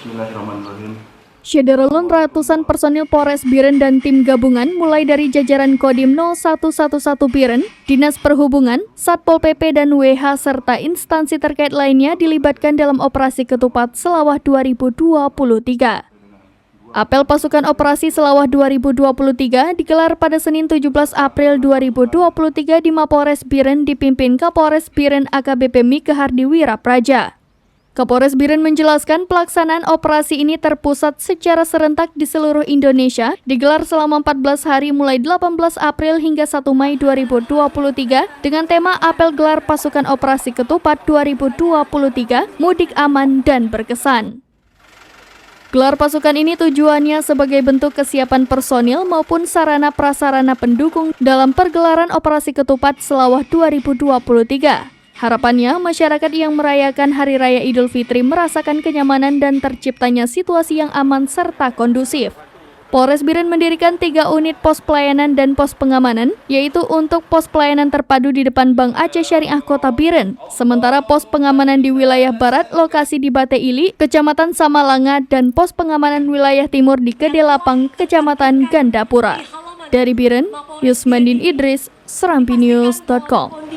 Bismillahirrahmanirrahim. Syederulun ratusan personil Polres Biren dan tim gabungan mulai dari jajaran Kodim 0111 Biren, Dinas Perhubungan, Satpol PP dan WH serta instansi terkait lainnya dilibatkan dalam operasi Ketupat Selawah 2023. Apel pasukan operasi Selawah 2023 digelar pada Senin 17 April 2023 di Mapolres Biren dipimpin Kapolres Biren AKBP Mika Hardi Wirapraja. Kapolres Biren menjelaskan pelaksanaan operasi ini terpusat secara serentak di seluruh Indonesia, digelar selama 14 hari mulai 18 April hingga 1 Mei 2023 dengan tema Apel Gelar Pasukan Operasi Ketupat 2023, Mudik Aman dan Berkesan. Gelar pasukan ini tujuannya sebagai bentuk kesiapan personil maupun sarana prasarana pendukung dalam pergelaran Operasi Ketupat Selawah 2023. Harapannya, masyarakat yang merayakan Hari Raya Idul Fitri merasakan kenyamanan dan terciptanya situasi yang aman serta kondusif. Polres Biren mendirikan 3 unit pos pelayanan dan pos pengamanan, yaitu untuk pos pelayanan terpadu di depan Bank Aceh Syariah Kota Biren, sementara pos pengamanan di wilayah barat lokasi di Bate Ili, Kecamatan Samalanga, dan pos pengamanan wilayah timur di Kedelapang, Kecamatan Gandapura. Dari Biren, Yusmandin Idris, serampinews.com.